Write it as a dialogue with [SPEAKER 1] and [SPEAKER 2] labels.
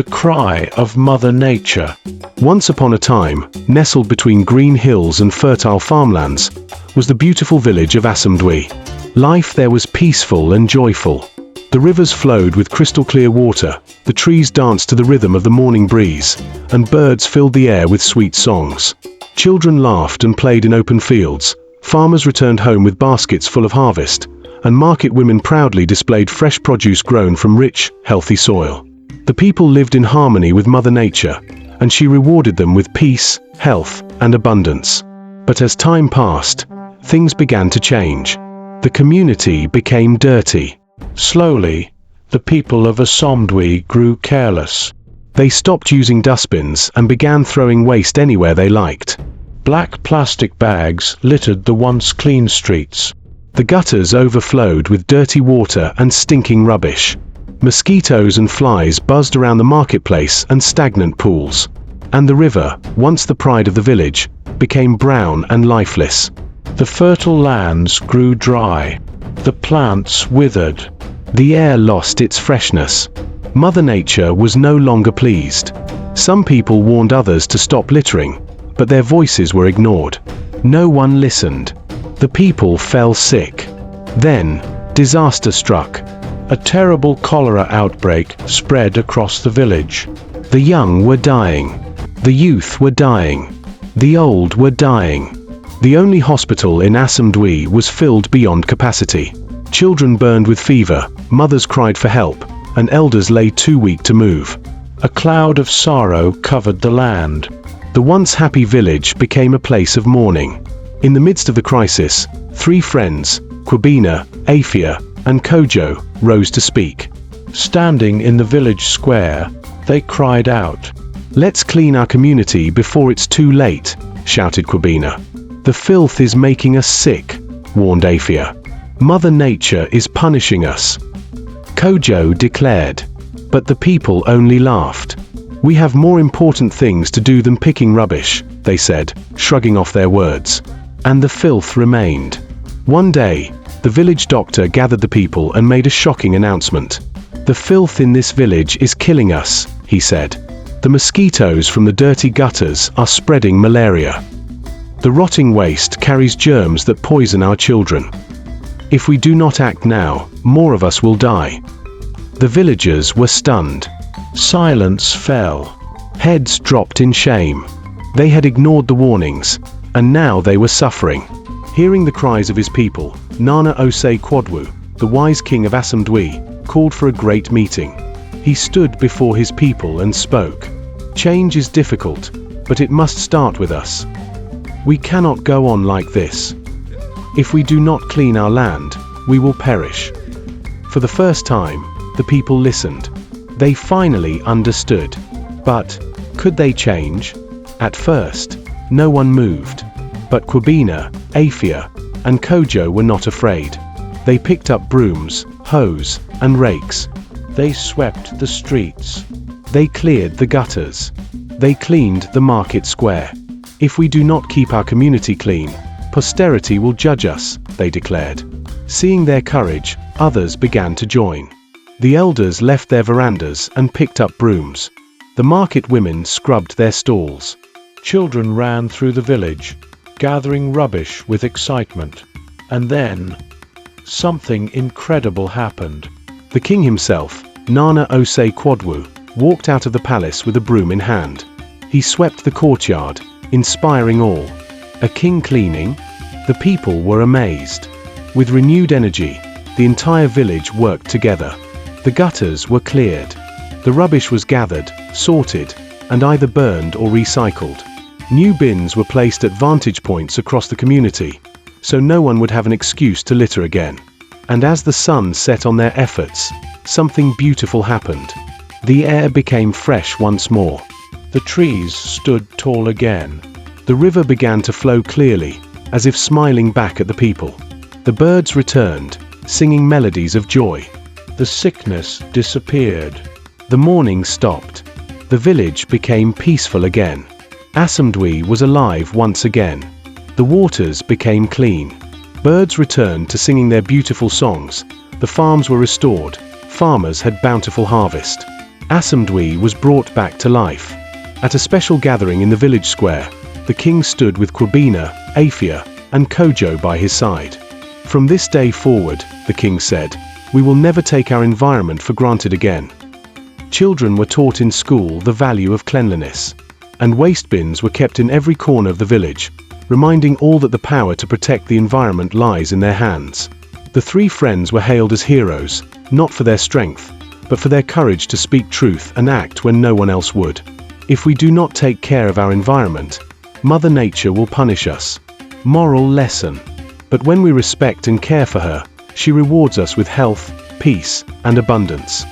[SPEAKER 1] The cry of Mother Nature. Once upon a time, nestled between green hills and fertile farmlands, was the beautiful village of Assamdui. Life there was peaceful and joyful. The rivers flowed with crystal clear water, the trees danced to the rhythm of the morning breeze, and birds filled the air with sweet songs. Children laughed and played in open fields, farmers returned home with baskets full of harvest, and market women proudly displayed fresh produce grown from rich, healthy soil. The people lived in harmony with Mother Nature, and she rewarded them with peace, health, and abundance. But as time passed, things began to change. The community became dirty. Slowly, the people of Assamdui grew careless. They stopped using dustbins and began throwing waste anywhere they liked. Black plastic bags littered the once clean streets. The gutters overflowed with dirty water and stinking rubbish. Mosquitoes and flies buzzed around the marketplace and stagnant pools. And the river, once the pride of the village, became brown and lifeless. The fertile lands grew dry. The plants withered. The air lost its freshness. Mother Nature was no longer pleased. Some people warned others to stop littering, but their voices were ignored. No one listened. The people fell sick. Then, disaster struck. A terrible cholera outbreak spread across the village. The young were dying. The youth were dying. The old were dying. The only hospital in Assamdui was filled beyond capacity. Children burned with fever, mothers cried for help, and elders lay too weak to move. A cloud of sorrow covered the land. The once happy village became a place of mourning. In the midst of the crisis, three friends, Kwabena, Afia, and Kojo, rose to speak. Standing in the village square, they cried out, "Let's clean our community before it's too late," shouted Kwabena. "The filth is making us sick," warned Afia. "Mother Nature is punishing us," Kojo declared. But the people only laughed. "We have more important things to do than picking rubbish," they said, shrugging off their words. And the filth remained. One day, the village doctor gathered the people and made a shocking announcement. "The filth in this village is killing us," he said. "The mosquitoes from the dirty gutters are spreading malaria. The rotting waste carries germs that poison our children. If we do not act now, more of us will die." The villagers were stunned. Silence fell. Heads dropped in shame. They had ignored the warnings, and now they were suffering. Hearing the cries of his people, Nana Osei Kwadwu, the wise king of Assamdui, called for a great meeting. He stood before his people and spoke. "Change is difficult, but it must start with us. We cannot go on like this. If we do not clean our land, we will perish." For the first time, the people listened. They finally understood. But could they change? At first, no one moved. But Kwabena, Afia, and Kojo were not afraid. They picked up brooms, hoes, and rakes. They swept the streets. They cleared the gutters. They cleaned the market square. "If we do not keep our community clean, posterity will judge us," they declared. Seeing their courage, others began to join. The elders left their verandas and picked up brooms. The market women scrubbed their stalls. Children ran through the village, gathering rubbish with excitement. And then, something incredible happened. The king himself, Nana Osei Kwadwu, walked out of the palace with a broom in hand. He swept the courtyard, inspiring all. A king cleaning? The people were amazed. With renewed energy, the entire village worked together. The gutters were cleared. The rubbish was gathered, sorted, and either burned or recycled. New bins were placed at vantage points across the community, so no one would have an excuse to litter again. And as the sun set on their efforts, something beautiful happened. The air became fresh once more. The trees stood tall again. The river began to flow clearly, as if smiling back at the people. The birds returned, singing melodies of joy. The sickness disappeared. The mourning stopped. The village became peaceful again. Assamdui was alive once again. The waters became clean. Birds returned to singing their beautiful songs. The farms were restored. Farmers had bountiful harvest. Assamdui was brought back to life. At a special gathering in the village square, the king stood with Kwabena, Afia, and Kojo by his side. From this day forward, the king said, we will never take our environment for granted again. Children were taught in school the value of cleanliness, and waste bins were kept in every corner of the village, reminding all that the power to protect the environment lies in their hands. The three friends were hailed as heroes, not for their strength, but for their courage to speak truth and act when no one else would. If we do not take care of our environment, Mother Nature will punish us. Moral lesson. But when we respect and care for her, she rewards us with health, peace, and abundance.